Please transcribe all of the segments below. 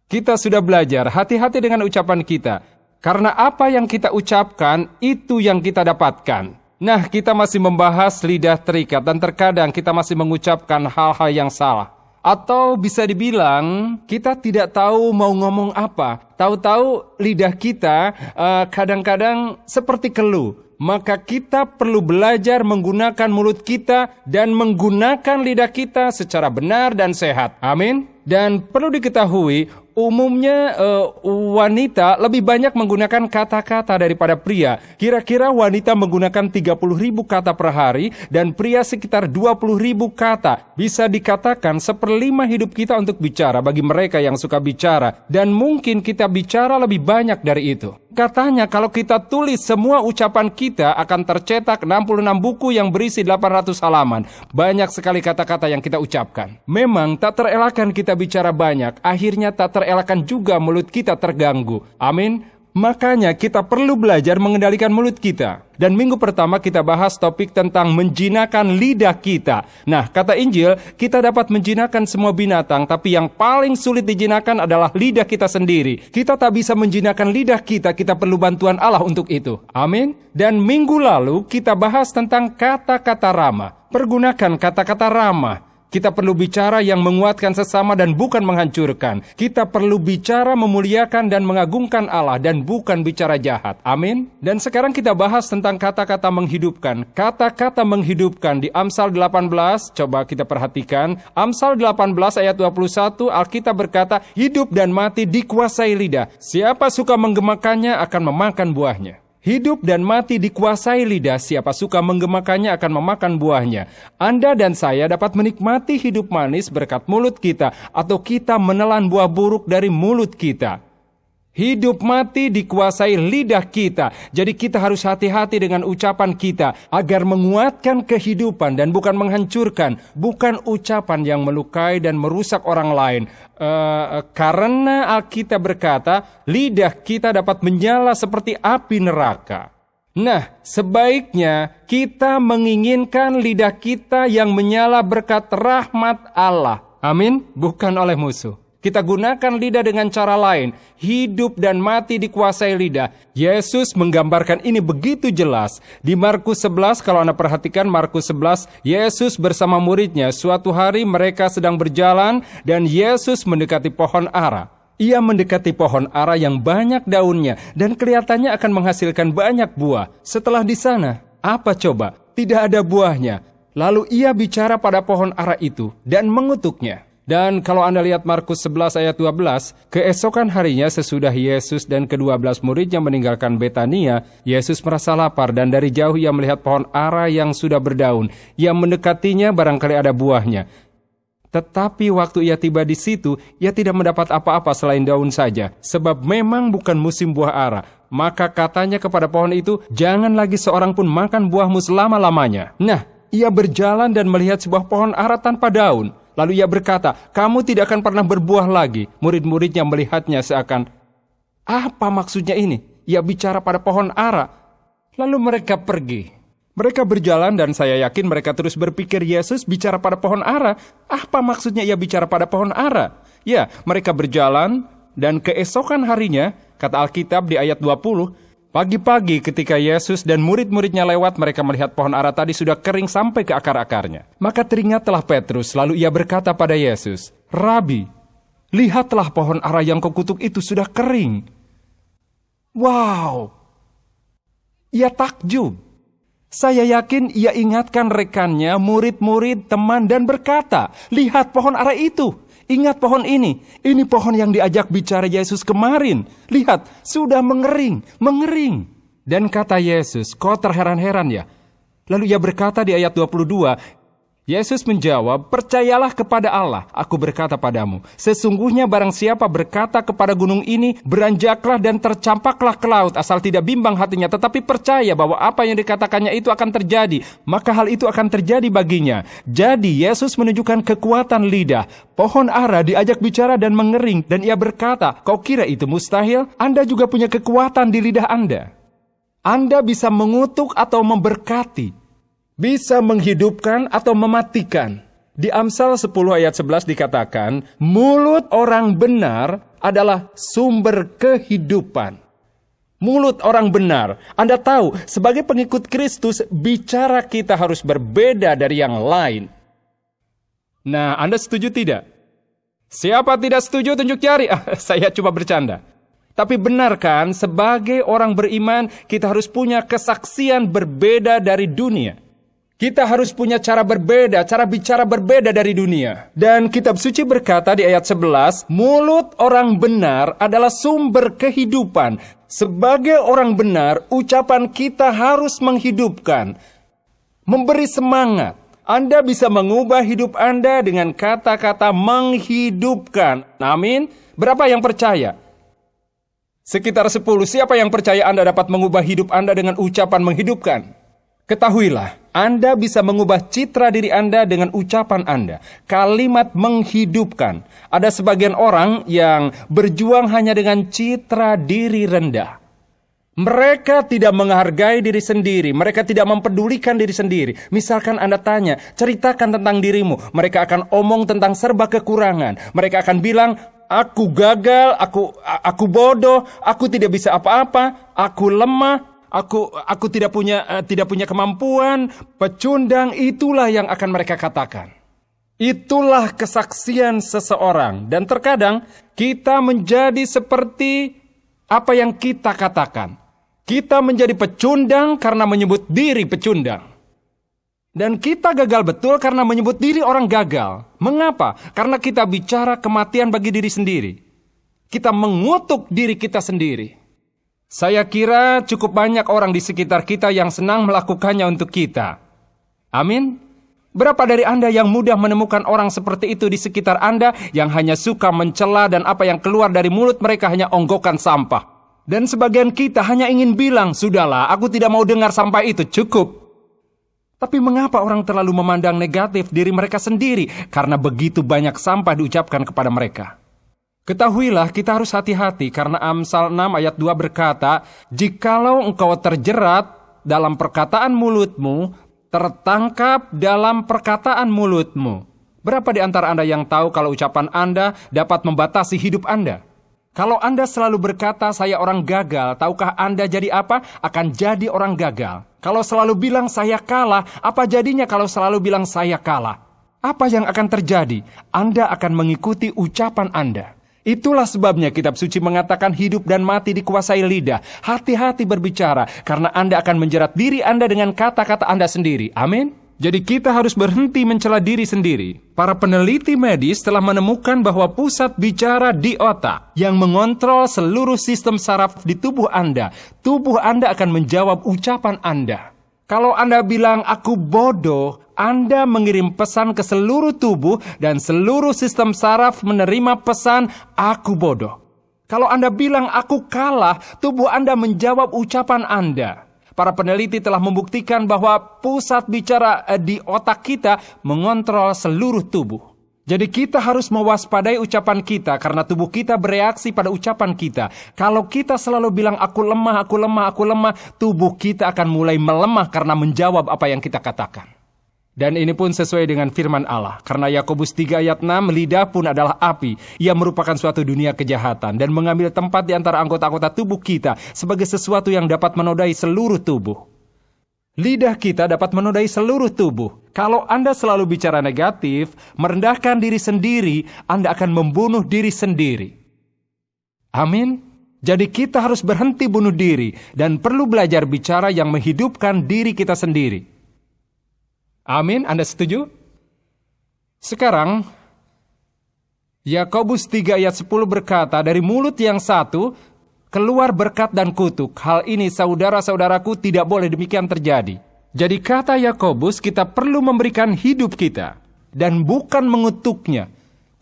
Kita sudah belajar, hati-hati dengan ucapan kita. Karena apa yang kita ucapkan, itu yang kita dapatkan. Nah, kita masih membahas lidah terikat dan terkadang kita masih mengucapkan hal-hal yang salah. Atau bisa dibilang, kita tidak tahu mau ngomong apa. Tahu-tahu lidah kita kadang-kadang seperti keluh. Maka kita perlu belajar menggunakan mulut kita dan menggunakan lidah kita secara benar dan sehat. Amin. Dan perlu diketahui, umumnya wanita lebih banyak menggunakan kata-kata daripada pria. Kira-kira wanita menggunakan 30.000 kata per hari dan pria sekitar 20.000 kata. Bisa dikatakan 1/5 hidup kita untuk bicara bagi mereka yang suka bicara. Dan mungkin kita bicara lebih banyak dari itu. Katanya kalau kita tulis semua ucapan kita akan tercetak 66 buku yang berisi 800 halaman. Banyak sekali kata-kata yang kita ucapkan. Memang tak terelakkan kita bicara banyak, akhirnya tak terelakkan juga mulut kita terganggu. Amin. Makanya kita perlu belajar mengendalikan mulut kita. Dan minggu pertama kita bahas topik tentang menjinakkan lidah kita. Nah, kata Injil, kita dapat menjinakkan semua binatang, tapi yang paling sulit dijinakkan adalah lidah kita sendiri. Kita tak bisa menjinakkan lidah kita perlu bantuan Allah untuk itu. Amin. Dan minggu lalu kita bahas tentang kata-kata ramah. Pergunakan kata-kata ramah. Kita perlu bicara yang menguatkan sesama dan bukan menghancurkan. Kita perlu bicara memuliakan dan mengagungkan Allah dan bukan bicara jahat. Amin. Dan sekarang kita bahas tentang kata-kata menghidupkan. Kata-kata menghidupkan di Amsal 18, coba kita perhatikan. Amsal 18 ayat 21, Alkitab berkata, hidup dan mati dikuasai lidah. Siapa suka menggemakannya akan memakan buahnya. Hidup dan mati dikuasai lidah, siapa suka menggemakannya akan memakan buahnya. Anda dan saya dapat menikmati hidup manis berkat mulut kita, atau kita menelan buah buruk dari mulut kita. Hidup mati dikuasai lidah kita. Jadi kita harus hati-hati dengan ucapan kita agar menguatkan kehidupan dan bukan menghancurkan. Bukan ucapan yang melukai dan merusak orang lain. Karena Alkitab berkata, lidah kita dapat menyala seperti api neraka. Nah, sebaiknya kita menginginkan lidah kita yang menyala berkat rahmat Allah. Amin, bukan oleh musuh. Kita gunakan lidah dengan cara lain. Hidup dan mati dikuasai lidah. Yesus menggambarkan ini begitu jelas. Di Markus 11, kalau Anda perhatikan Markus 11, Yesus bersama muridnya. Suatu hari mereka sedang berjalan dan Yesus mendekati pohon ara. Ia mendekati pohon ara yang banyak daunnya dan kelihatannya akan menghasilkan banyak buah. Setelah di sana, apa coba? Tidak ada buahnya. Lalu ia bicara pada pohon ara itu dan mengutuknya. Dan kalau Anda lihat Markus 11 ayat 12, keesokan harinya sesudah Yesus dan ke-12 muridnya meninggalkan Betania, Yesus merasa lapar dan dari jauh ia melihat pohon ara yang sudah berdaun. Ia mendekatinya barangkali ada buahnya. Tetapi waktu ia tiba di situ, ia tidak mendapat apa-apa selain daun saja, sebab memang bukan musim buah ara. Maka katanya kepada pohon itu, jangan lagi seorang pun makan buahmu selama-lamanya. Nah, ia berjalan dan melihat sebuah pohon ara tanpa daun. Lalu ia berkata, kamu tidak akan pernah berbuah lagi. Murid-muridnya melihatnya seakan, apa maksudnya ini? Ia bicara pada pohon ara. Lalu mereka pergi. Mereka berjalan dan saya yakin mereka terus berpikir Yesus bicara pada pohon ara. Apa maksudnya ia bicara pada pohon ara? Ya, mereka berjalan dan keesokan harinya, kata Alkitab di ayat 20, pagi-pagi ketika Yesus dan murid-muridnya lewat, mereka melihat pohon ara tadi sudah kering sampai ke akar-akarnya. Maka teringatlah Petrus, lalu ia berkata pada Yesus, Rabi, lihatlah pohon ara yang kau kutuk itu sudah kering. Wow! Ia takjub. Saya yakin ia ingatkan rekannya, murid-murid, teman, dan berkata, lihat pohon ara itu. Ingat pohon ini pohon yang diajak bicara Yesus kemarin. Lihat, sudah mengering. Dan kata Yesus, kau terheran-heran ya? Lalu ia berkata di ayat 22, Yesus menjawab, percayalah kepada Allah, aku berkata padamu, sesungguhnya barang siapa berkata kepada gunung ini, beranjaklah dan tercampaklah ke laut, asal tidak bimbang hatinya, tetapi percaya bahwa apa yang dikatakannya itu akan terjadi, maka hal itu akan terjadi baginya. Jadi Yesus menunjukkan kekuatan lidah. Pohon ara diajak bicara dan mengering, dan ia berkata, kau kira itu mustahil? Anda juga punya kekuatan di lidah Anda. Anda bisa mengutuk atau memberkati. Bisa menghidupkan atau mematikan. Di Amsal 10 ayat 11 dikatakan, mulut orang benar adalah sumber kehidupan. Mulut orang benar. Anda tahu, sebagai pengikut Kristus, bicara kita harus berbeda dari yang lain. Nah, Anda setuju tidak? Siapa tidak setuju tunjuk jari. Saya cuma bercanda. Tapi benar kan, sebagai orang beriman, kita harus punya kesaksian berbeda dari dunia. Kita harus punya cara berbeda, cara bicara berbeda dari dunia. Dan kitab suci berkata di ayat 11, mulut orang benar adalah sumber kehidupan. Sebagai orang benar, ucapan kita harus menghidupkan, memberi semangat. Anda bisa mengubah hidup Anda dengan kata-kata menghidupkan. Amin. Berapa yang percaya? Sekitar 10. Siapa yang percaya Anda dapat mengubah hidup Anda dengan ucapan menghidupkan? Ketahuilah, Anda bisa mengubah citra diri Anda dengan ucapan Anda. Kalimat menghidupkan. Ada sebagian orang yang berjuang hanya dengan citra diri rendah. Mereka tidak menghargai diri sendiri. Mereka tidak mempedulikan diri sendiri. Misalkan Anda tanya, ceritakan tentang dirimu. Mereka akan omong tentang serba kekurangan. Mereka akan bilang, aku gagal, aku bodoh, aku tidak bisa apa-apa, aku lemah. Aku tidak punya kemampuan, pecundang. Itulah yang akan mereka katakan. Itulah kesaksian seseorang. Dan terkadang kita menjadi seperti apa yang kita katakan. Kita menjadi pecundang karena menyebut diri pecundang. Dan kita gagal betul karena menyebut diri orang gagal. Mengapa? Karena kita bicara kematian bagi diri sendiri. Kita mengutuk diri kita sendiri. Saya kira cukup banyak orang di sekitar kita yang senang melakukannya untuk kita. Amin. Berapa dari Anda yang mudah menemukan orang seperti itu di sekitar Anda yang hanya suka mencela dan apa yang keluar dari mulut mereka hanya onggokan sampah. Dan sebagian kita hanya ingin bilang, sudahlah, aku tidak mau dengar sampai itu, cukup. Tapi mengapa orang terlalu memandang negatif diri mereka sendiri? Karena begitu banyak sampah diucapkan kepada mereka. Ketahuilah, kita harus hati-hati karena Amsal 6 ayat 2 berkata, jikalau engkau terjerat dalam perkataan mulutmu, tertangkap dalam perkataan mulutmu. Berapa di antara Anda yang tahu kalau ucapan Anda dapat membatasi hidup Anda? Kalau Anda selalu berkata, saya orang gagal, tahukah Anda jadi apa? Akan jadi orang gagal. Kalau selalu bilang, saya kalah, apa jadinya kalau selalu bilang, saya kalah? Apa yang akan terjadi? Anda akan mengikuti ucapan Anda. Itulah sebabnya kitab suci mengatakan hidup dan mati dikuasai lidah. Hati-hati berbicara, karena Anda akan menjerat diri Anda dengan kata-kata Anda sendiri. Amin. Jadi kita harus berhenti mencela diri sendiri. Para peneliti medis telah menemukan bahwa pusat bicara di otak yang mengontrol seluruh sistem saraf di tubuh Anda. Tubuh Anda akan menjawab ucapan Anda. Kalau Anda bilang, aku bodoh, Anda mengirim pesan ke seluruh tubuh dan seluruh sistem saraf menerima pesan, aku bodoh. Kalau Anda bilang, aku kalah, tubuh Anda menjawab ucapan Anda. Para peneliti telah membuktikan bahwa pusat bicara di otak kita mengontrol seluruh tubuh. Jadi kita harus mewaspadai ucapan kita karena tubuh kita bereaksi pada ucapan kita. Kalau kita selalu bilang aku lemah, aku lemah, aku lemah, tubuh kita akan mulai melemah karena menjawab apa yang kita katakan. Dan ini pun sesuai dengan firman Allah. Karena Yakobus 3 ayat 6, lidah pun adalah api. Ia merupakan suatu dunia kejahatan dan mengambil tempat di antara anggota-anggota tubuh kita sebagai sesuatu yang dapat menodai seluruh tubuh. Lidah kita dapat menodai seluruh tubuh. Kalau Anda selalu bicara negatif, merendahkan diri sendiri, Anda akan membunuh diri sendiri. Amin. Jadi kita harus berhenti bunuh diri dan perlu belajar bicara yang menghidupkan diri kita sendiri. Amin, Anda setuju? Sekarang, Yakobus 3 ayat 10 berkata, dari mulut yang satu, keluar berkat dan kutuk. Hal ini saudara-saudaraku tidak boleh demikian terjadi. Jadi kata Yakobus, kita perlu memberikan hidup kita dan bukan mengutuknya.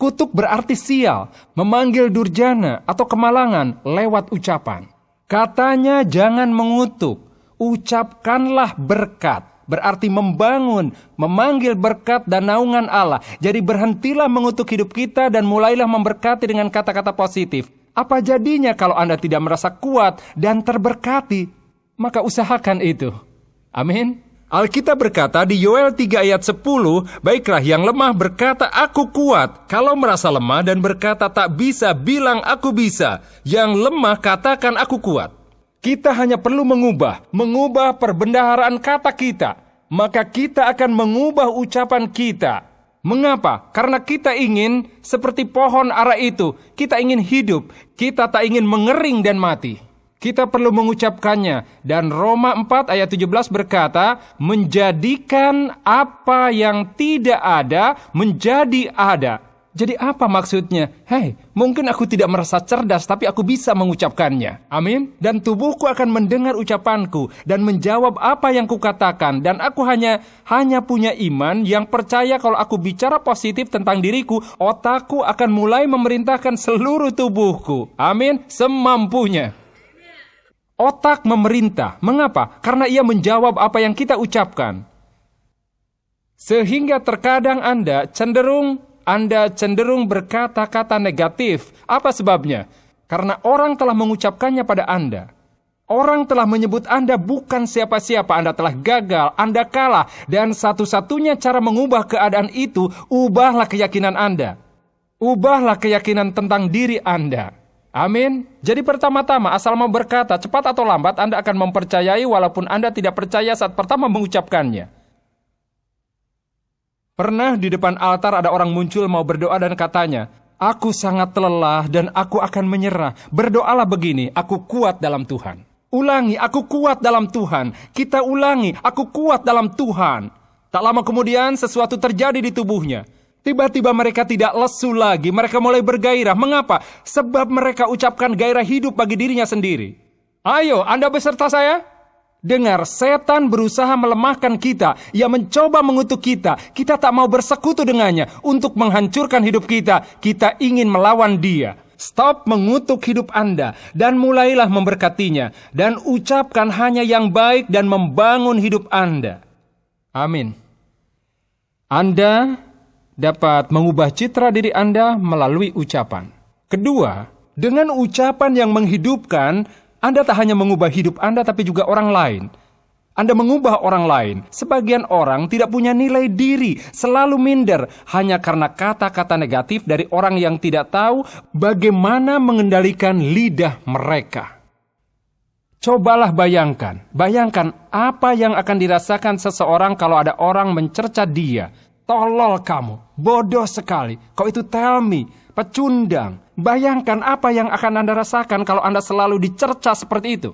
Kutuk berarti sial, memanggil durjana atau kemalangan lewat ucapan. Katanya jangan mengutuk, ucapkanlah berkat. Berarti membangun, memanggil berkat dan naungan Allah. Jadi berhentilah mengutuk hidup kita dan mulailah memberkati dengan kata-kata positif. Apa jadinya kalau Anda tidak merasa kuat dan terberkati? Maka usahakan itu. Amin. Alkitab berkata di Yoel 3 ayat 10, baiklah yang lemah berkata aku kuat, kalau merasa lemah dan berkata tak bisa, bilang aku bisa. Yang lemah katakan aku kuat. Kita hanya perlu mengubah perbendaharaan kata kita, maka kita akan mengubah ucapan kita. Mengapa? Karena kita ingin seperti pohon ara itu, kita ingin hidup, kita tak ingin mengering dan mati. Kita perlu mengucapkannya. Dan Roma 4 ayat 17 berkata, menjadikan apa yang tidak ada menjadi ada. Jadi apa maksudnya? Mungkin aku tidak merasa cerdas, tapi aku bisa mengucapkannya. Amin. Dan tubuhku akan mendengar ucapanku dan menjawab apa yang kukatakan. Dan aku hanya punya iman yang percaya kalau aku bicara positif tentang diriku, otakku akan mulai memerintahkan seluruh tubuhku. Amin. Semampunya. Otak memerintah. Mengapa? Karena ia menjawab apa yang kita ucapkan. Sehingga terkadang Anda cenderung berkata-kata negatif. Apa sebabnya? Karena orang telah mengucapkannya pada Anda. Orang telah menyebut Anda bukan siapa-siapa, Anda telah gagal, Anda kalah. Dan satu-satunya cara mengubah keadaan itu, ubahlah keyakinan Anda. Ubahlah keyakinan tentang diri Anda. Amin. Jadi pertama-tama asal mau berkata, cepat atau lambat Anda akan mempercayai walaupun Anda tidak percaya saat pertama mengucapkannya. Pernah di depan altar ada orang muncul mau berdoa dan katanya, aku sangat lelah dan aku akan menyerah. Berdoalah begini, aku kuat dalam Tuhan. Ulangi, aku kuat dalam Tuhan. Kita ulangi, aku kuat dalam Tuhan. Tak lama kemudian sesuatu terjadi di tubuhnya. Tiba-tiba mereka tidak lesu lagi, mereka mulai bergairah. Mengapa? Sebab mereka ucapkan gairah hidup bagi dirinya sendiri. Ayo, Anda beserta saya? Dengar, setan berusaha melemahkan kita. Ia mencoba mengutuk kita. Kita tak mau bersekutu dengannya untuk menghancurkan hidup kita. Kita ingin melawan dia. Stop mengutuk hidup Anda dan mulailah memberkatinya. Dan ucapkan hanya yang baik dan membangun hidup Anda. Amin. Anda dapat mengubah citra diri Anda melalui ucapan. Kedua, dengan ucapan yang menghidupkan, Anda tak hanya mengubah hidup Anda, tapi juga orang lain. Anda mengubah orang lain. Sebagian orang tidak punya nilai diri, selalu minder, hanya karena kata-kata negatif dari orang yang tidak tahu bagaimana mengendalikan lidah mereka. Cobalah bayangkan apa yang akan dirasakan seseorang kalau ada orang mencerca dia. Tolol kamu, bodoh sekali, kau itu tell me, pecundang. Bayangkan apa yang akan Anda rasakan kalau Anda selalu dicerca seperti itu.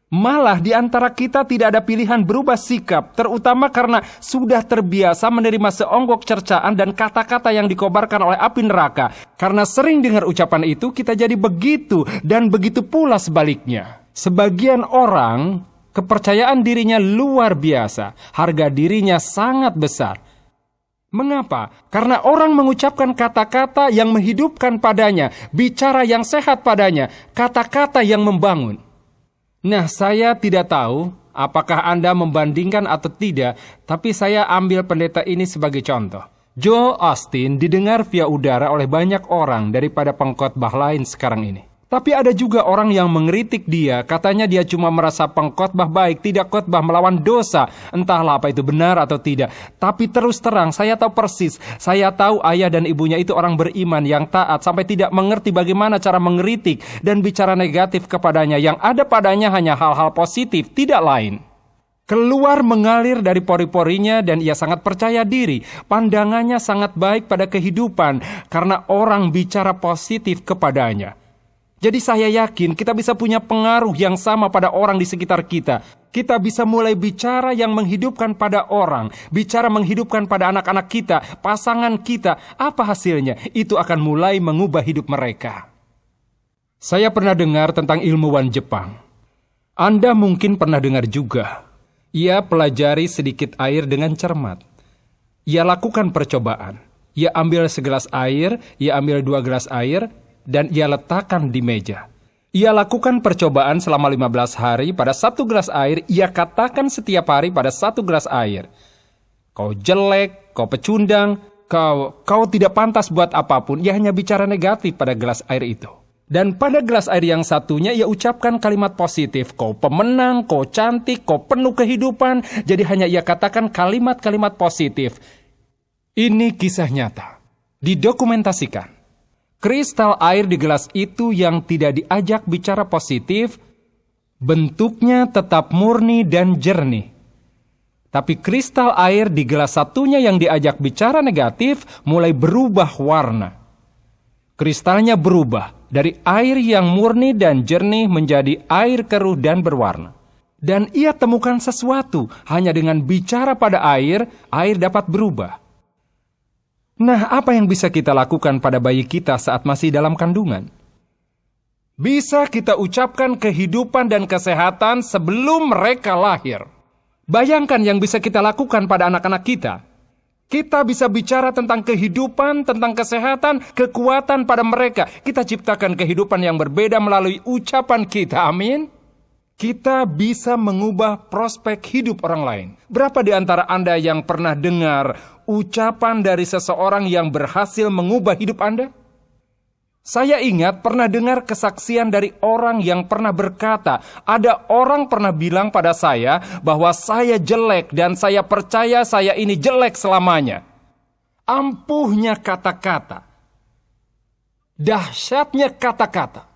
Malah di antara kita tidak ada pilihan berubah sikap, terutama karena sudah terbiasa menerima seonggok cercaan dan kata-kata yang dikobarkan oleh api neraka. Karena sering dengar ucapan itu, kita jadi begitu, dan begitu pula sebaliknya. Sebagian orang, kepercayaan dirinya luar biasa, harga dirinya sangat besar. Mengapa? Karena orang mengucapkan kata-kata yang menghidupkan padanya, bicara yang sehat padanya, kata-kata yang membangun. Nah, saya tidak tahu apakah Anda membandingkan atau tidak, tapi saya ambil pendeta ini sebagai contoh. Joel Osteen didengar via udara oleh banyak orang daripada pengkhotbah lain sekarang ini. Tapi ada juga orang yang mengkritik dia, katanya dia cuma merasa pengkhotbah baik, tidak khotbah melawan dosa. Entahlah apa itu benar atau tidak. Tapi terus terang, saya tahu persis. Saya tahu ayah dan ibunya itu orang beriman yang taat, sampai tidak mengerti bagaimana cara mengkritik dan bicara negatif kepadanya. Yang ada padanya hanya hal-hal positif, tidak lain. Keluar mengalir dari pori-porinya dan ia sangat percaya diri. Pandangannya sangat baik pada kehidupan karena orang bicara positif kepadanya. Jadi saya yakin kita bisa punya pengaruh yang sama pada orang di sekitar kita. Kita bisa mulai bicara yang menghidupkan pada orang, bicara menghidupkan pada anak-anak kita, pasangan kita. Apa hasilnya? Itu akan mulai mengubah hidup mereka. Saya pernah dengar tentang ilmuwan Jepang. Anda mungkin pernah dengar juga. Ia pelajari sedikit air dengan cermat. Ia lakukan percobaan. Ia ambil segelas air, ia ambil 2 gelas air, dan ia letakkan di meja. Ia lakukan percobaan selama 15 hari pada 1 gelas air, ia katakan setiap hari pada 1 gelas air. Kau jelek, kau pecundang, kau tidak pantas buat apapun, ia hanya bicara negatif pada gelas air itu. Dan pada gelas air yang satunya ia ucapkan kalimat positif. Kau pemenang, kau cantik, kau penuh kehidupan. Jadi hanya ia katakan kalimat-kalimat positif. Ini kisah nyata. Didokumentasikan. Kristal air di gelas itu yang tidak diajak bicara positif, bentuknya tetap murni dan jernih. Tapi kristal air di gelas satunya yang diajak bicara negatif mulai berubah warna. Kristalnya berubah dari air yang murni dan jernih menjadi air keruh dan berwarna. Dan ia temukan sesuatu, hanya dengan bicara pada air dapat berubah. Nah, apa yang bisa kita lakukan pada bayi kita saat masih dalam kandungan? Bisa kita ucapkan kehidupan dan kesehatan sebelum mereka lahir. Bayangkan yang bisa kita lakukan pada anak-anak kita. Kita bisa bicara tentang kehidupan, tentang kesehatan, kekuatan pada mereka. Kita ciptakan kehidupan yang berbeda melalui ucapan kita, amin. Kita bisa mengubah prospek hidup orang lain. Berapa di antara Anda yang pernah dengar ucapan dari seseorang yang berhasil mengubah hidup Anda? Saya ingat pernah dengar kesaksian dari orang yang pernah berkata, ada orang pernah bilang pada saya bahwa saya jelek dan saya percaya saya ini jelek selamanya. Ampuhnya kata-kata. Dahsyatnya kata-kata.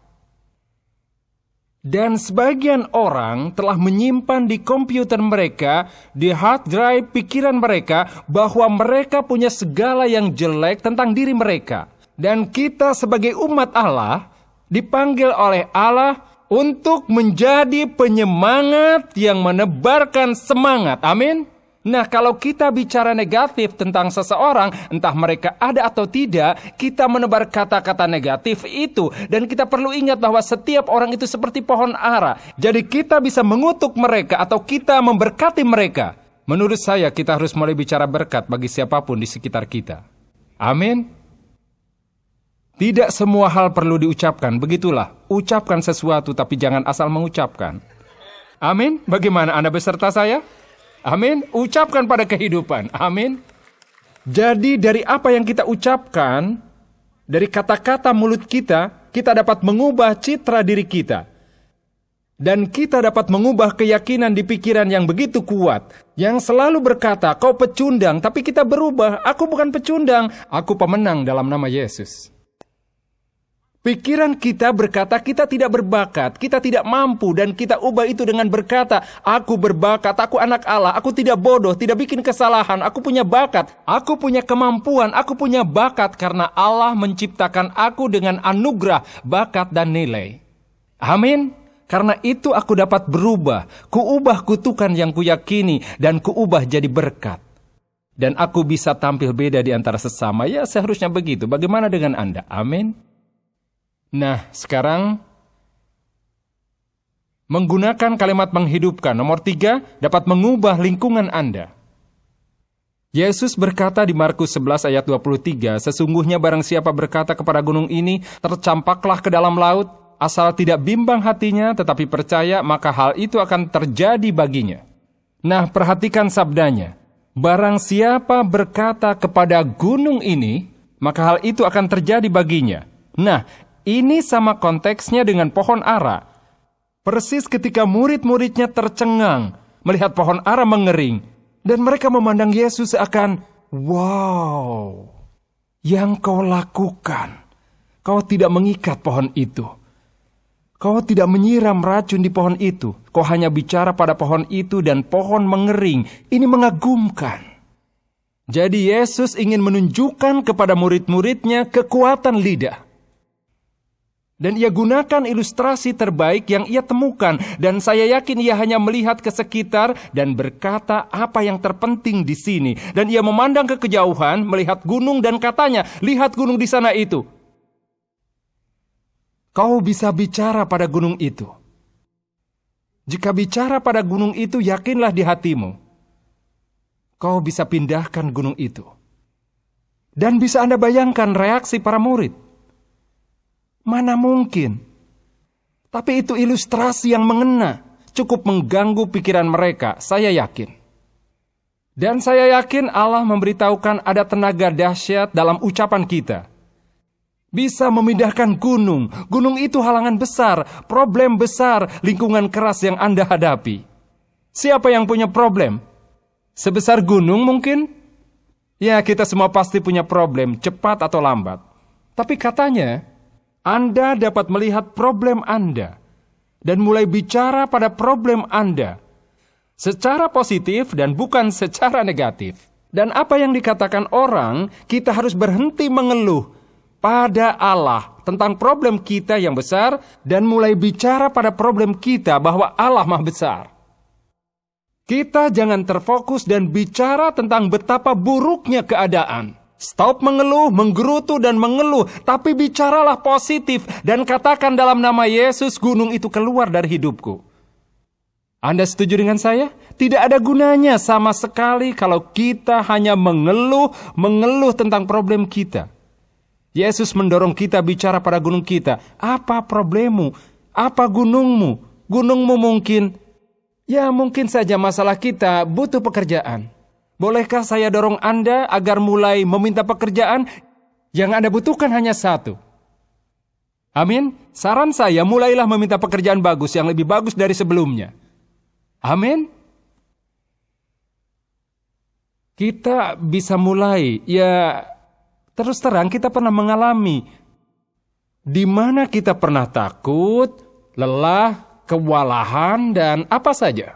Dan sebagian orang telah menyimpan di komputer mereka, di hard drive pikiran mereka, bahwa mereka punya segala yang jelek tentang diri mereka. Dan kita sebagai umat Allah dipanggil oleh Allah untuk menjadi penyemangat yang menebarkan semangat. Amin. Nah, kalau kita bicara negatif tentang seseorang, entah mereka ada atau tidak, kita menebar kata-kata negatif itu. Dan kita perlu ingat bahwa setiap orang itu seperti pohon ara. Jadi kita bisa mengutuk mereka atau kita memberkati mereka. Menurut saya kita harus mulai bicara berkat bagi siapapun di sekitar kita. Amin. Tidak semua hal perlu diucapkan, begitulah. Ucapkan sesuatu tapi jangan asal mengucapkan. Amin. Bagaimana Anda beserta saya? Amin. Ucapkan pada kehidupan. Amin. Jadi dari apa yang kita ucapkan, dari kata-kata mulut kita, kita dapat mengubah citra diri kita. Dan kita dapat mengubah keyakinan di pikiran yang begitu kuat. Yang selalu berkata, kau pecundang, tapi kita berubah. Aku bukan pecundang, aku pemenang dalam nama Yesus. Pikiran kita berkata kita tidak berbakat, kita tidak mampu, dan kita ubah itu dengan berkata, aku berbakat, aku anak Allah, aku tidak bodoh, tidak bikin kesalahan, aku punya bakat, aku punya kemampuan, aku punya bakat karena Allah menciptakan aku dengan anugerah, bakat, dan nilai. Amin. Karena itu aku dapat berubah, kuubah kutukan yang kuyakini, dan kuubah jadi berkat. Dan aku bisa tampil beda di antara sesama, ya seharusnya begitu. Bagaimana dengan Anda? Amin. Nah, sekarang menggunakan kalimat menghidupkan. Nomor 3, dapat mengubah lingkungan Anda. Yesus berkata di Markus 11 ayat 23, sesungguhnya barang siapa berkata kepada gunung ini, tercampaklah ke dalam laut, asal tidak bimbang hatinya, tetapi percaya, maka hal itu akan terjadi baginya. Nah, perhatikan sabdanya. Barang siapa berkata kepada gunung ini, maka hal itu akan terjadi baginya. Nah, ini sama konteksnya dengan pohon ara. Persis ketika murid-muridnya tercengang melihat pohon ara mengering. Dan mereka memandang Yesus seakan, wow, yang kau lakukan. Kau tidak mengikat pohon itu. Kau tidak menyiram racun di pohon itu. Kau hanya bicara pada pohon itu dan pohon mengering. Ini mengagumkan. Jadi Yesus ingin menunjukkan kepada murid-muridnya kekuatan lidah. Dan ia gunakan ilustrasi terbaik yang ia temukan. Dan saya yakin ia hanya melihat ke sekitar dan berkata apa yang terpenting di sini. Dan ia memandang ke kejauhan, melihat gunung dan katanya, lihat gunung di sana itu. Kau bisa bicara pada gunung itu. Jika bicara pada gunung itu, yakinlah di hatimu. Kau bisa pindahkan gunung itu. Dan bisa Anda bayangkan reaksi para murid. Mana mungkin? Tapi itu ilustrasi yang mengena, cukup mengganggu pikiran mereka, saya yakin. Dan saya yakin Allah memberitahukan ada tenaga dahsyat dalam ucapan kita. Bisa memindahkan gunung. Gunung itu halangan besar, problem besar, lingkungan keras yang Anda hadapi. Siapa yang punya problem? Sebesar gunung mungkin? Ya, kita semua pasti punya problem, cepat atau lambat. Tapi katanya, Anda dapat melihat problem Anda dan mulai bicara pada problem Anda secara positif dan bukan secara negatif. Dan apa yang dikatakan orang, kita harus berhenti mengeluh pada Allah tentang problem kita yang besar dan mulai bicara pada problem kita bahwa Allah Maha Besar. Kita jangan terfokus dan bicara tentang betapa buruknya keadaan. Stop mengeluh, menggerutu dan mengeluh, tapi bicaralah positif dan katakan dalam nama Yesus gunung itu keluar dari hidupku. Anda setuju dengan saya? Tidak ada gunanya sama sekali kalau kita hanya mengeluh tentang problem kita. Yesus mendorong kita bicara pada gunung kita. Apa problemmu? Apa gunungmu? Gunungmu mungkin saja masalah kita butuh pekerjaan. Bolehkah saya dorong Anda agar mulai meminta pekerjaan? Yang Anda butuhkan hanya satu. Amin. Saran saya, mulailah meminta pekerjaan bagus yang lebih bagus dari sebelumnya. Amin. Kita bisa mulai, terus terang kita pernah mengalami di mana kita pernah takut, lelah, kewalahan, dan apa saja.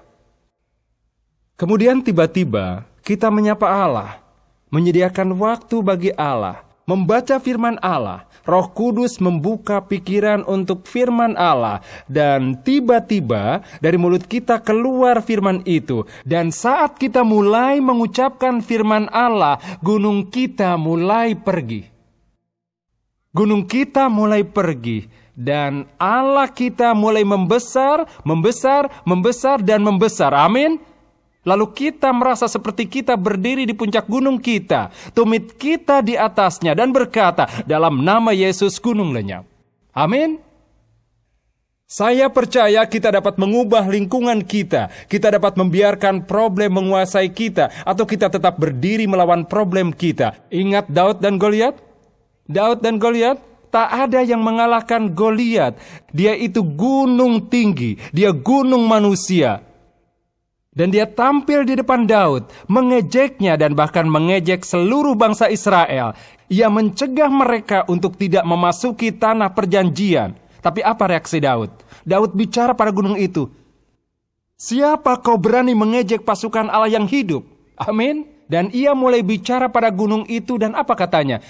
Kemudian tiba-tiba kita menyapa Allah, menyediakan waktu bagi Allah, membaca firman Allah. Roh Kudus membuka pikiran untuk firman Allah, dan tiba-tiba dari mulut kita keluar firman itu. Dan saat kita mulai mengucapkan firman Allah, gunung kita mulai pergi. Gunung kita mulai pergi, dan Allah kita mulai membesar, dan membesar. Amin. Lalu kita merasa seperti kita berdiri di puncak gunung kita, tumit kita di atasnya dan berkata, dalam nama Yesus gunung lenyap. Amin. Saya percaya kita dapat mengubah lingkungan kita dapat membiarkan problem menguasai kita, atau kita tetap berdiri melawan problem kita. Ingat Daud dan Goliat? Daud dan Goliat? Tak ada yang mengalahkan Goliat. Dia itu gunung tinggi, dia gunung manusia. Dan dia tampil di depan Daud, mengejeknya dan bahkan mengejek seluruh bangsa Israel. Ia mencegah mereka untuk tidak memasuki tanah perjanjian. Tapi apa reaksi Daud? Daud bicara pada gunung itu, "Siapa kau berani mengejek pasukan Allah yang hidup?" Amin. Dan ia mulai bicara pada gunung itu, dan apa katanya?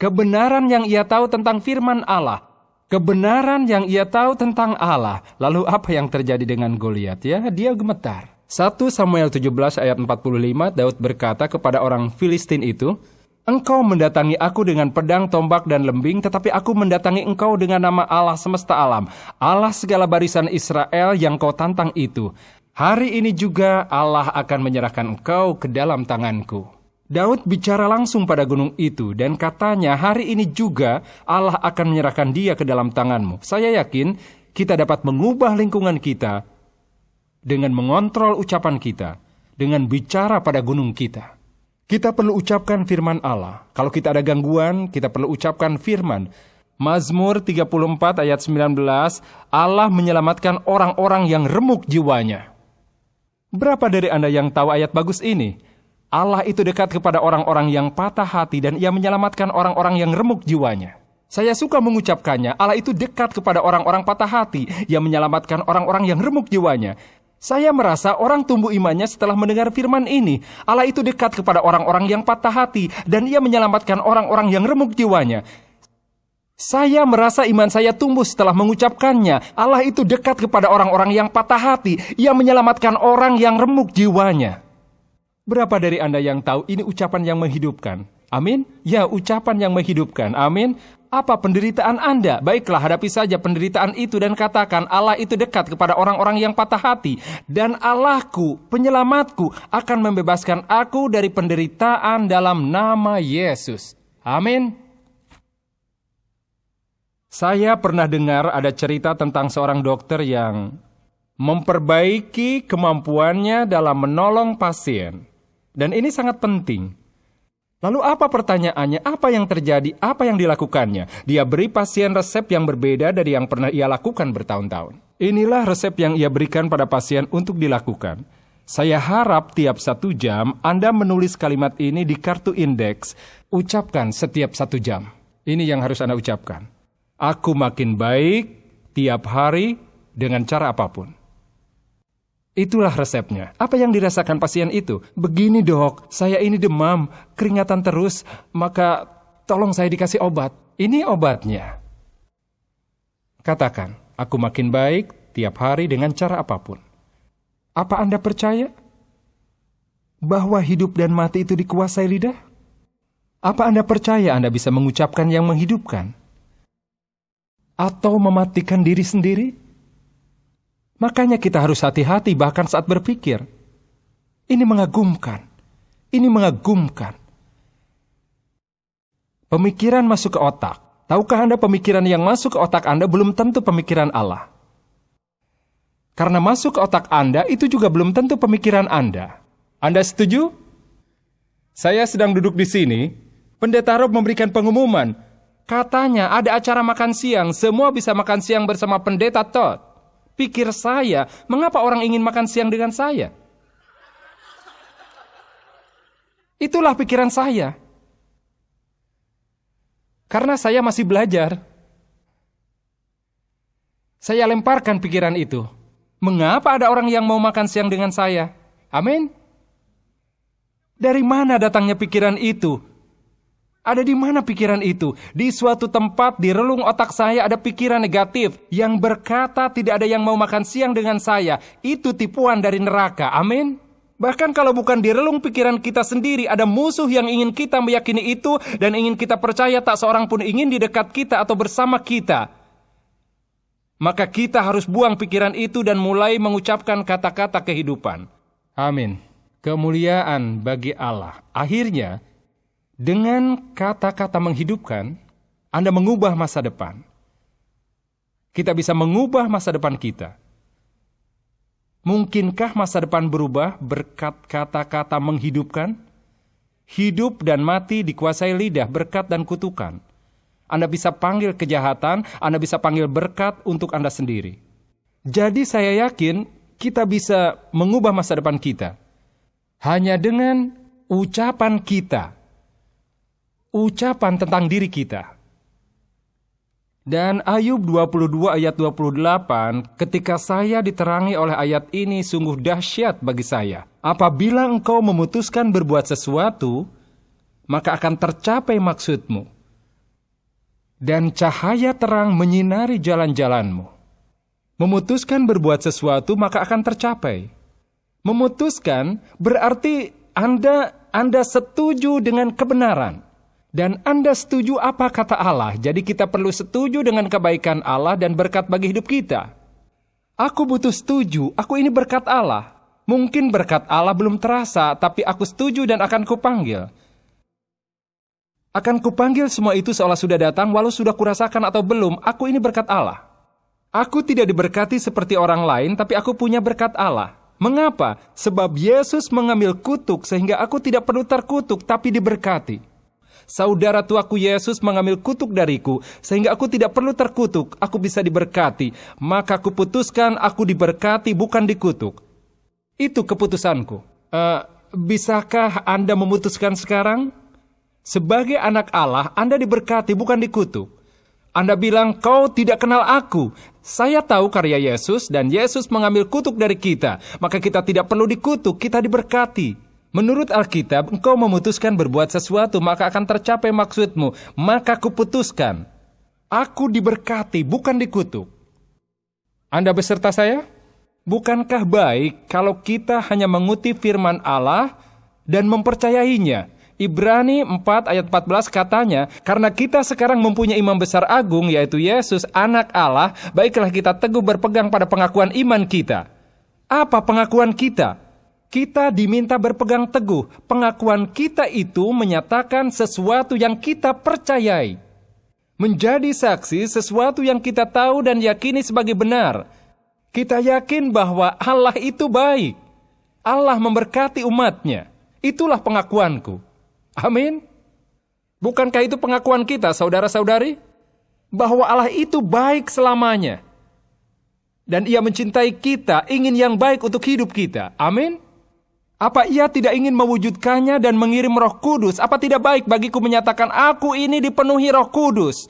Kebenaran yang ia tahu tentang firman Allah. Kebenaran yang ia tahu tentang Allah. Lalu apa yang terjadi dengan Goliat? Dia gemetar. 1 Samuel 17 ayat 45, Daud berkata kepada orang Filistin itu, "Engkau mendatangi aku dengan pedang, tombak, dan lembing, tetapi aku mendatangi engkau dengan nama Allah semesta alam, Allah segala barisan Israel yang kau tantang itu. Hari ini juga Allah akan menyerahkan engkau ke dalam tanganku." Daud bicara langsung pada gunung itu, dan katanya hari ini juga Allah akan menyerahkan dia ke dalam tanganmu. Saya yakin kita dapat mengubah lingkungan kita dengan mengontrol ucapan kita, dengan bicara pada gunung kita. Kita perlu ucapkan firman Allah. Kalau kita ada gangguan, kita perlu ucapkan firman. Mazmur 34 ayat 19, Allah menyelamatkan orang-orang yang remuk jiwanya. Berapa dari Anda yang tahu ayat bagus ini? Allah itu dekat kepada orang-orang yang patah hati dan ia menyelamatkan orang-orang yang remuk jiwanya. Saya suka mengucapkannya, Allah itu dekat kepada orang-orang patah hati, ia menyelamatkan orang-orang yang remuk jiwanya. Saya merasa orang tumbuh imannya setelah mendengar firman ini. Allah itu dekat kepada orang-orang yang patah hati dan ia menyelamatkan orang-orang yang remuk jiwanya. Saya merasa iman saya tumbuh setelah mengucapkannya. Allah itu dekat kepada orang-orang yang patah hati. Ia menyelamatkan orang yang remuk jiwanya. Berapa dari Anda yang tahu ini ucapan yang menghidupkan? Amin? Ya, ucapan yang menghidupkan. Amin. Apa penderitaan Anda? Baiklah, hadapi saja penderitaan itu dan katakan, Allah itu dekat kepada orang-orang yang patah hati. Dan Allahku, penyelamatku, akan membebaskan aku dari penderitaan dalam nama Yesus. Amin. Saya pernah dengar ada cerita tentang seorang dokter yang memperbaiki kemampuannya dalam menolong pasien. Dan ini sangat penting. Lalu apa pertanyaannya? Apa yang terjadi? Apa yang dilakukannya? Dia beri pasien resep yang berbeda dari yang pernah ia lakukan bertahun-tahun. Inilah resep yang ia berikan pada pasien untuk dilakukan. Saya harap tiap 1 jam Anda menulis kalimat ini di kartu indeks. Ucapkan setiap 1 jam. Ini yang harus Anda ucapkan. Aku makin baik tiap hari dengan cara apapun. Itulah resepnya. Apa yang dirasakan pasien itu? Begini dok, saya ini demam, keringatan terus, maka tolong saya dikasih obat. Ini obatnya. Katakan, aku makin baik tiap hari dengan cara apapun. Apa Anda percaya bahwa hidup dan mati itu dikuasai lidah? Apa Anda percaya Anda bisa mengucapkan yang menghidupkan? Atau mematikan diri sendiri? Makanya kita harus hati-hati bahkan saat berpikir. Ini mengagumkan. Ini mengagumkan. Pemikiran masuk ke otak. Tahukah Anda pemikiran yang masuk ke otak Anda belum tentu pemikiran Allah? Karena masuk ke otak Anda itu juga belum tentu pemikiran Anda. Anda setuju? Saya sedang duduk di sini. Pendeta Rob memberikan pengumuman. Katanya ada acara makan siang. Semua bisa makan siang bersama Pendeta Todd. Pikir saya, mengapa orang ingin makan siang dengan saya? Itulah pikiran saya. Karena saya masih belajar. Saya lemparkan pikiran itu. Mengapa ada orang yang mau makan siang dengan saya? Amin. Dari mana datangnya pikiran itu? Ada di mana pikiran itu? Di suatu tempat di relung otak saya ada pikiran negatif yang berkata tidak ada yang mau makan siang dengan saya. Itu tipuan dari neraka. Amin. Bahkan kalau bukan di relung pikiran kita sendiri, ada musuh yang ingin kita meyakini itu dan ingin kita percaya tak seorang pun ingin di dekat kita atau bersama kita. Maka kita harus buang pikiran itu dan mulai mengucapkan kata-kata kehidupan. Amin. Kemuliaan bagi Allah. Akhirnya, dengan kata-kata menghidupkan, Anda mengubah masa depan. Kita bisa mengubah masa depan kita. Mungkinkah masa depan berubah berkat kata-kata menghidupkan? Hidup dan mati dikuasai lidah, berkat dan kutukan. Anda bisa panggil kejahatan, Anda bisa panggil berkat untuk Anda sendiri. Jadi saya yakin kita bisa mengubah masa depan kita. Hanya dengan ucapan kita. Ucapan tentang diri kita. Dan Ayub 22 ayat 28, ketika saya diterangi oleh ayat ini sungguh dahsyat bagi saya. Apabila engkau memutuskan berbuat sesuatu, maka akan tercapai maksudmu. Dan cahaya terang menyinari jalan-jalanmu. Memutuskan berbuat sesuatu, maka akan tercapai. Memutuskan berarti Anda setuju dengan kebenaran. Dan Anda setuju apa kata Allah. Jadi kita perlu setuju dengan kebaikan Allah dan berkat bagi hidup kita. Aku butuh setuju, aku ini berkat Allah. Mungkin berkat Allah belum terasa, tapi aku setuju dan akan kupanggil. Akan kupanggil semua itu seolah sudah datang, walau sudah kurasakan atau belum, aku ini berkat Allah. Aku tidak diberkati seperti orang lain, tapi aku punya berkat Allah. Mengapa? Sebab Yesus mengambil kutuk sehingga aku tidak perlu terkutuk, tapi diberkati. Saudara tuaku Yesus mengambil kutuk dariku, sehingga aku tidak perlu terkutuk, aku bisa diberkati. Maka kuputuskan aku diberkati, bukan dikutuk. Itu keputusanku. Bisakah Anda memutuskan sekarang? Sebagai anak Allah, Anda diberkati, bukan dikutuk. Anda bilang, kau tidak kenal aku. Saya tahu karya Yesus, dan Yesus mengambil kutuk dari kita. Maka kita tidak perlu dikutuk, kita diberkati. Menurut Alkitab, engkau memutuskan berbuat sesuatu, maka akan tercapai maksudmu. Maka kuputuskan. Aku diberkati, bukan dikutuk. Anda beserta saya? Bukankah baik kalau kita hanya mengutip firman Allah dan mempercayainya? Ibrani 4 ayat 14 katanya, karena kita sekarang mempunyai imam besar agung, yaitu Yesus, anak Allah, baiklah kita teguh berpegang pada pengakuan iman kita. Apa pengakuan kita? Kita diminta berpegang teguh. Pengakuan kita itu menyatakan sesuatu yang kita percayai. Menjadi saksi sesuatu yang kita tahu dan yakini sebagai benar. Kita yakin bahwa Allah itu baik. Allah memberkati umatnya. Itulah pengakuanku. Amin. Bukankah itu pengakuan kita, saudara-saudari? Bahwa Allah itu baik selamanya. Dan Ia mencintai kita, ingin yang baik untuk hidup kita. Amin. Apa Ia tidak ingin mewujudkannya dan mengirim Roh Kudus? Apa tidak baik bagiku menyatakan aku ini dipenuhi Roh Kudus?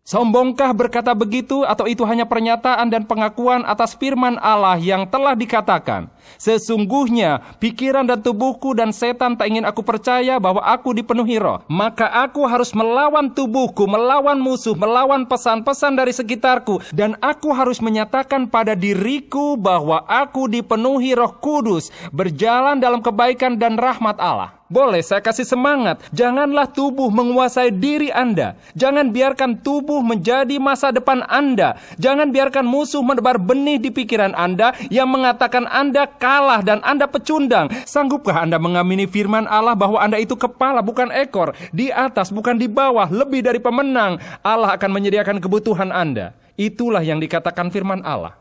Sombongkah berkata begitu, atau itu hanya pernyataan dan pengakuan atas firman Allah yang telah dikatakan? Sesungguhnya pikiran dan tubuhku dan setan tak ingin aku percaya bahwa aku dipenuhi roh. Maka aku harus melawan tubuhku, melawan musuh, melawan pesan-pesan dari sekitarku. Dan aku harus menyatakan pada diriku bahwa aku dipenuhi Roh Kudus, berjalan dalam kebaikan dan rahmat Allah. Boleh saya kasih semangat, janganlah tubuh menguasai diri Anda. Jangan biarkan tubuh menjadi masa depan Anda. Jangan biarkan musuh menebar benih di pikiran Anda yang mengatakan Anda kalah dan Anda pecundang. Sanggupkah Anda mengamini firman Allah bahwa Anda itu kepala bukan ekor, di atas bukan di bawah, lebih dari pemenang. Allah akan menyediakan kebutuhan Anda. Itulah yang dikatakan firman Allah.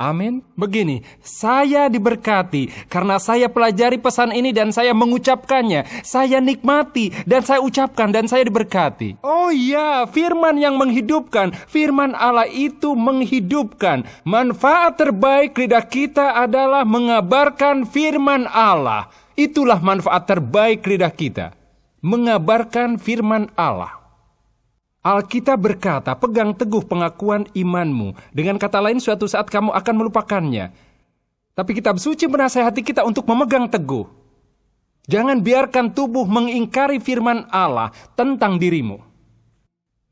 Amin. Begini, saya diberkati karena saya pelajari pesan ini dan saya mengucapkannya. Saya nikmati dan saya ucapkan dan saya diberkati. Oh iya, firman yang menghidupkan. Firman Allah itu menghidupkan. Manfaat terbaik lidah kita adalah mengabarkan firman Allah. Itulah manfaat terbaik lidah kita. Mengabarkan firman Allah. Alkitab berkata, pegang teguh pengakuan imanmu. Dengan kata lain, suatu saat kamu akan melupakannya. Tapi kitab suci menasihati kita untuk memegang teguh. Jangan biarkan tubuh mengingkari firman Allah tentang dirimu.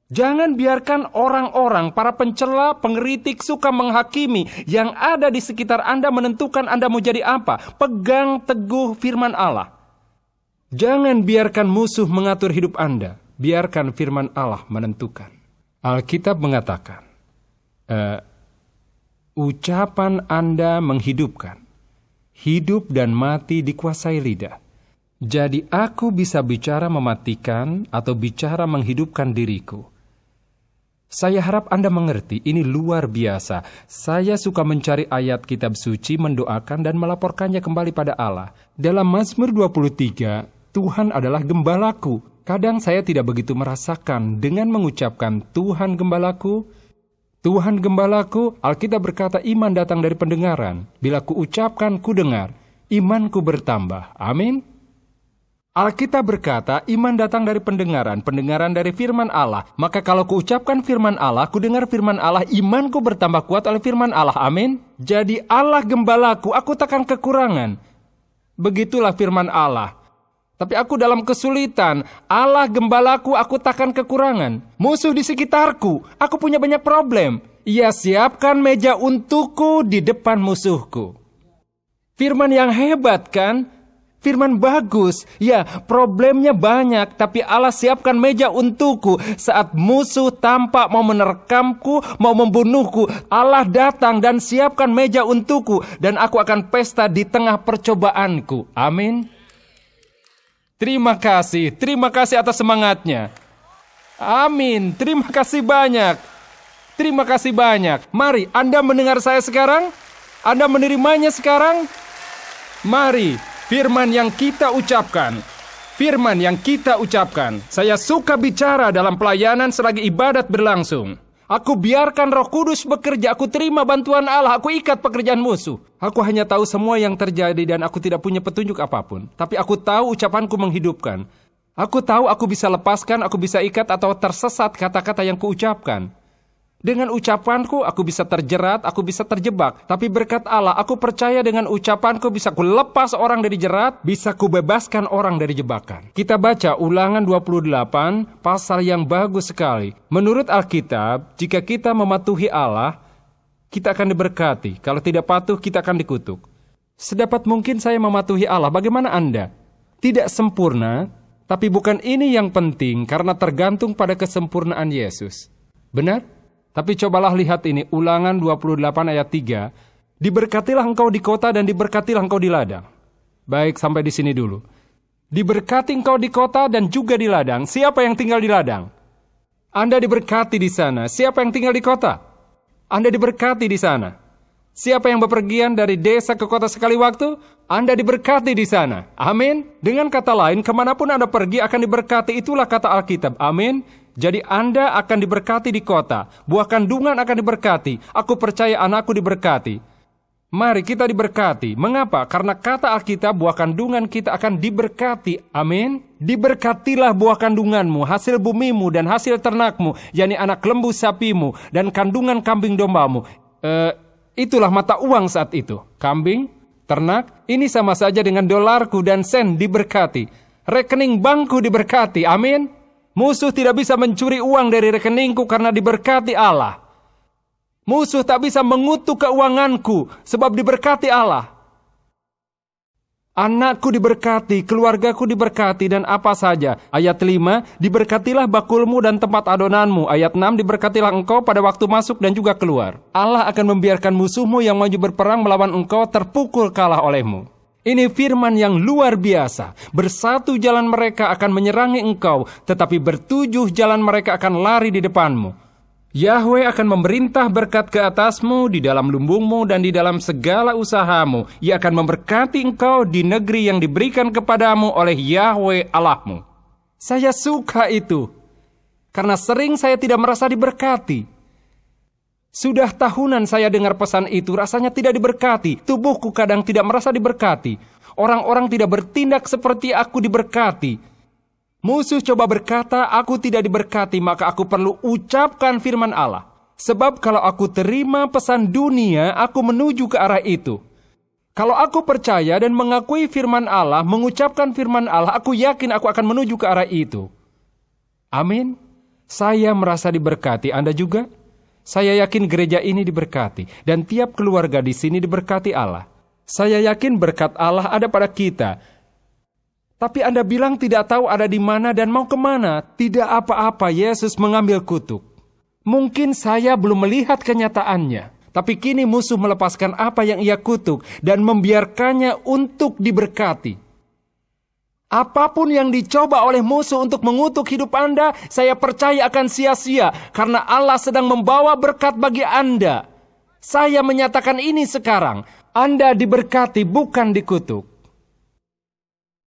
Jangan biarkan orang-orang, para pencela, pengkritik, suka menghakimi yang ada di sekitar Anda menentukan Anda mau jadi apa. Pegang teguh firman Allah. Jangan biarkan musuh mengatur hidup Anda. Biarkan firman Allah menentukan. Alkitab mengatakan, ucapan Anda menghidupkan. Hidup dan mati dikuasai lidah. Jadi aku bisa bicara mematikan atau bicara menghidupkan diriku. Saya harap Anda mengerti, ini luar biasa. Saya suka mencari ayat kitab suci, mendoakan dan melaporkannya kembali pada Allah. Dalam Mazmur 23, Tuhan adalah gembalaku. Kadang saya tidak begitu merasakan dengan mengucapkan Tuhan Gembalaku. Tuhan Gembalaku, Alkitab berkata iman datang dari pendengaran. Bila ku ucapkan, ku dengar, imanku bertambah. Amin. Alkitab berkata iman datang dari pendengaran, pendengaran dari firman Allah. Maka kalau ku ucapkan firman Allah, ku dengar firman Allah, imanku bertambah kuat oleh firman Allah. Amin. Jadi Allah Gembalaku, aku takkan kekurangan. Begitulah firman Allah. Tapi aku dalam kesulitan. Allah Gembalaku, aku takkan kekurangan. Musuh di sekitarku, aku punya banyak problem. Ia siapkan meja untukku di depan musuhku. Firman yang hebat kan? Firman bagus. Ya, problemnya banyak, tapi Allah siapkan meja untukku. Saat musuh tampak mau menerkamku, mau membunuhku, Allah datang dan siapkan meja untukku. Dan aku akan pesta di tengah percobaanku. Amin. Terima kasih atas semangatnya. Amin, terima kasih banyak. Terima kasih banyak. Mari, Anda mendengar saya sekarang? Anda menerimanya sekarang? Mari, firman yang kita ucapkan. Firman yang kita ucapkan. Saya suka bicara dalam pelayanan selagi ibadat berlangsung. Aku biarkan Roh Kudus bekerja, aku terima bantuan Allah, aku ikat pekerjaan musuh. Aku hanya tahu semua yang terjadi dan aku tidak punya petunjuk apapun. Tapi aku tahu ucapanku menghidupkan. Aku tahu aku bisa lepaskan, aku bisa ikat atau tersesat kata-kata yang kuucapkan. Dengan ucapanku, aku bisa terjerat, aku bisa terjebak. Tapi berkat Allah, aku percaya dengan ucapanku bisa ku lepas orang dari jerat, bisa ku bebaskan orang dari jebakan. Kita baca Ulangan 28, pasal yang bagus sekali. Menurut Alkitab, jika kita mematuhi Allah, kita akan diberkati. Kalau tidak patuh, kita akan dikutuk. Sedapat mungkin saya mematuhi Allah. Bagaimana Anda? Tidak sempurna, tapi bukan ini yang penting karena tergantung pada kesempurnaan Yesus. Benar? Tapi cobalah lihat ini, Ulangan 28 ayat 3. Diberkatilah engkau di kota dan diberkatilah engkau di ladang. Baik, sampai di sini dulu. Diberkati engkau di kota dan juga di ladang. Siapa yang tinggal di ladang? Anda diberkati di sana. Siapa yang tinggal di kota? Anda diberkati di sana. Siapa yang bepergian dari desa ke kota sekali waktu, Anda diberkati di sana. Amin. Dengan kata lain, kemanapun Anda pergi akan diberkati. Itulah kata Alkitab. Amin. Jadi Anda akan diberkati di kota. Buah kandungan akan diberkati. Aku percaya anakku diberkati. Mari kita diberkati. Mengapa? Karena kata Alkitab, buah kandungan kita akan diberkati. Amin. Diberkatilah buah kandunganmu, hasil bumimu dan hasil ternakmu, yakni anak lembu sapimu dan kandungan kambing dombamu. Itulah mata uang saat itu. Kambing, ternak, ini sama saja dengan dolarku dan sen diberkati. Rekening bankku diberkati. Amin. Musuh tidak bisa mencuri uang dari rekeningku karena diberkati Allah. Musuh tak bisa mengutuk keuanganku sebab diberkati Allah. Anakku diberkati, keluargaku diberkati, dan apa saja. Ayat 5, diberkatilah bakulmu dan tempat adonanmu. Ayat 6, diberkatilah engkau pada waktu masuk dan juga keluar. Allah akan membiarkan musuhmu yang maju berperang melawan engkau terpukul kalah olehmu. Ini firman yang luar biasa. Bersatu jalan mereka akan menyerangi engkau, tetapi bertujuh jalan mereka akan lari di depanmu. Yahweh akan memerintah berkat ke atasmu di dalam lumbungmu dan di dalam segala usahamu. Ia akan memberkati engkau di negeri yang diberikan kepadamu oleh Yahweh Allahmu. Saya suka itu, karena sering saya tidak merasa diberkati. Sudah tahunan saya dengar pesan itu, rasanya tidak diberkati. Tubuhku kadang tidak merasa diberkati. Orang-orang tidak bertindak seperti aku diberkati. Musuh coba berkata, aku tidak diberkati, maka aku perlu ucapkan firman Allah. Sebab kalau aku terima pesan dunia, aku menuju ke arah itu. Kalau aku percaya dan mengakui firman Allah, mengucapkan firman Allah, aku yakin aku akan menuju ke arah itu. Amin. Saya merasa diberkati, Anda juga? Saya yakin gereja ini diberkati, dan tiap keluarga di sini diberkati Allah. Saya yakin berkat Allah ada pada kita. Tapi Anda bilang tidak tahu ada di mana dan mau kemana. Tidak apa-apa, Yesus mengambil kutuk. Mungkin saya belum melihat kenyataannya. Tapi kini musuh melepaskan apa yang ia kutuk dan membiarkannya untuk diberkati. Apapun yang dicoba oleh musuh untuk mengutuk hidup Anda, saya percaya akan sia-sia. Karena Allah sedang membawa berkat bagi Anda. Saya menyatakan ini sekarang. Anda diberkati, bukan dikutuk.